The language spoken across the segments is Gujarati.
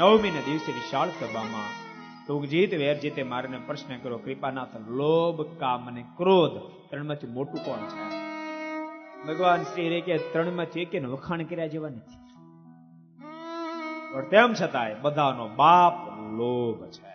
9મી ના દિવસે વિશાળ સભામાં તુગજીત વેરજીતે મારને પ્રશ્ન કર્યો, કૃપાનાથ, લોભ, કામ અને ક્રોધ ત્રણમાંથી મોટું કોણ છે? ભગવાન શ્રી રે કે ત્રણમાંથી એક વખાણ કર્યા જેવા નથી, પણ તેમ છતાંય બધાનો બાપ લોભ છે.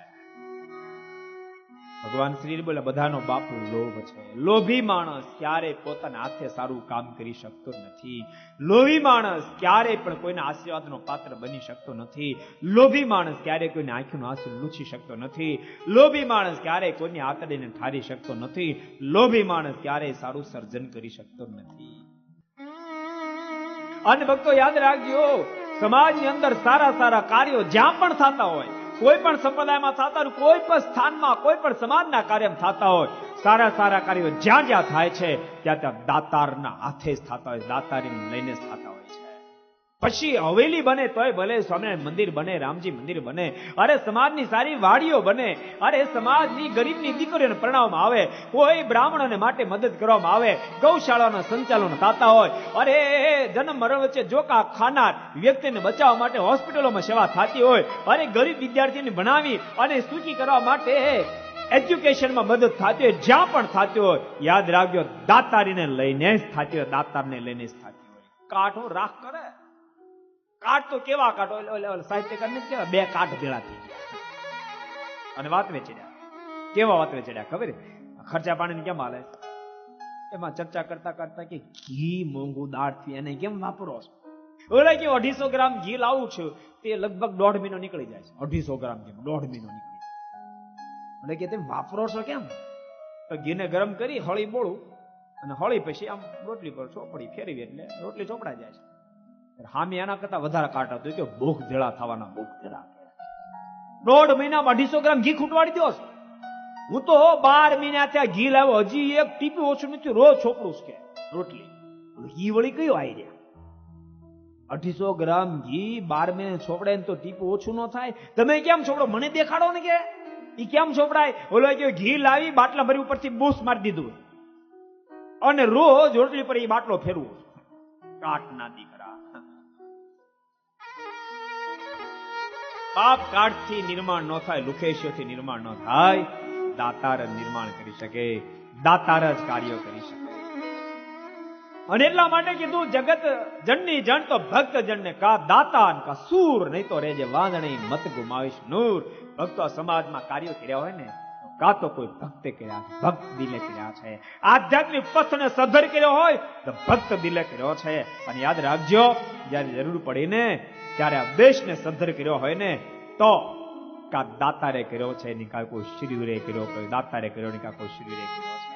ભગવાન શ્રી બોલે બધાનો બાપ લોભ છે. લોભી માણસ ક્યારેય પોતાના હાથે સારું કામ કરી શકતો નથી. લોભી માણસ ક્યારેય પણ કોઈના આશીર્વાદનો પાત્ર બની શકતો નથી. લોભી માણસ ક્યારેય કોઈની આંખનું આંસુ લૂછી શકતો નથી. લોભી માણસ ક્યારેય કોઈની આંતરડીને ઠારી શકતો નથી. લોભી માણસ ક્યારેય સારું સર્જન કરી શકતો નથી. અને ભક્તો યાદ રાખજો, સમાજની અંદર સારા સારા કાર્યો જ્યાં પણ થતા હોય, કોઈ પણ સંપ્રદાયમાં થતા હોય, કોઈ પણ સ્થાનમાં, કોઈ પણ સમાજના કાર્યમાં થતા હોય, સારા સારા કાર્યો જ્યાં જ્યાં થાય છે ત્યાં ત્યાં દાતારના હાથે જ થતા હોય, દાતારીને લઈને જ થતા હોય છે. પછી હવેલી બને તોય ભલે, સ્વામિનારાયણ મંદિર બને, રામજી મંદિર બને, અરે સમાજની સારી વાડીઓ બને, અરે સમાજની ગરીબની દીકરીઓને પરણાવવામાં આવે, કોઈ બ્રાહ્મણોને માટે મદદ કરવામાં આવે, ગૌશાળાના સંચાલન થતા હોય, અરે જન્મ મરણ વચ્ચે જોકા ખાનાર વ્યક્તિને બચાવવા માટે હોસ્પિટલોમાં સેવા થતી હોય, અરે ગરીબ વિદ્યાર્થીને ભણાવી અને સુખી કરવા માટે એજ્યુકેશનમાં મદદ થતી હોય, જ્યાં પણ થતી હોય, યાદ રાખજો દાતારીને લઈને જ થતી હોય, દાતારને લઈને જ થતી હોય. કાઠો રાખ કરે, કાઠ તો કેવા કાઠો, સાહિત્યકાર ને કેવા બે કાઠ ભેળા થઈ ગયા અને વાત વેચડ્યા. કેવા વાત વેચડ્યા ખબર? ખર્ચા પાણી કેમ હાલે એમાં ચર્ચા કરતા કરતા કે ઘી મોંઘું દાળ થી એને કેમ વાપરો છો? ઓલા કે 250 ગ્રામ ઘી લાવું છું તે લગભગ 1.5 મહિનો નીકળી જાય છે. 250 ગ્રામ ઘી 1.5 મહિનો નીકળી જાય. એટલે કે તમે વાપરો છો કેમ? તો ઘીને ગરમ કરી હળી બોળું અને હળી પછી આમ રોટલી પર ચોપડી ફેરવી એટલે રોટલી ચોપડા જાય છે. હામી આના કરતા વધારે કાટ હતું કે ભૂખ જળા થવાના, ભૂખ જળા. 1.5 મહિનામાં 250 ગ્રામ ઘી ખૂટવાડી દો. હું તો 12 મહિના ત્યાં ઘી લાવ્યો, હજી એક ટીપું ઓછું નથી, રોજ છોપડું કે રોટલી. ઘી વળી કયો આઈડિયા? 250 ગ્રામ ઘી 12 મહિને છોપડાય તો ટીપું ઓછું ન થાય? તમે કેમ છોપડો? મને દેખાડો ને કે ઈ કેમ છોપડાય. ઓલો કે ઘી લાવી બાટલા ભરી ઉપરથી બૂસ મારી દીધું અને રોજ રોટલી પર એ બાટલો ફેરવો. કાટ ના દીકરા. પાપ કાઢથી નિર્માણ ન થાય, લુખેશીઓથી નિર્માણ ન થાય. દાતાર જ નિર્માણ કરી શકે, દાતાર જ કાર્યો કરી શકે. અને એટલા માટે કીધું જગત જનની જન તો ભક્ત જનને કા દાતાન કા સૂર, નહીં તો રેજે વાંદણી મત ગુમાવીશ નૂર. ભક્તો સમાજમાં કાર્યો કર્યા હોય ને કા તો કોઈ ભક્તે કર્યા, ભક્ત દિલે કર્યા છે. આધ્યાત્મિક પથને સદ્ધર કર્યો હોય તો ભક્ત દિલે કર્યો છે. અને યાદ રાખજો, જયારે જરૂર પડી ને ત્યારે આ દેશને સદ્ધર કર્યો હોય ને તો કા દાતારે કર્યો છે, ની કા કોઈ શિરવીરે કર્યો, કોઈ દાતારે કર્યો, ની કા કોઈ શિરવીરે કર્યો છે.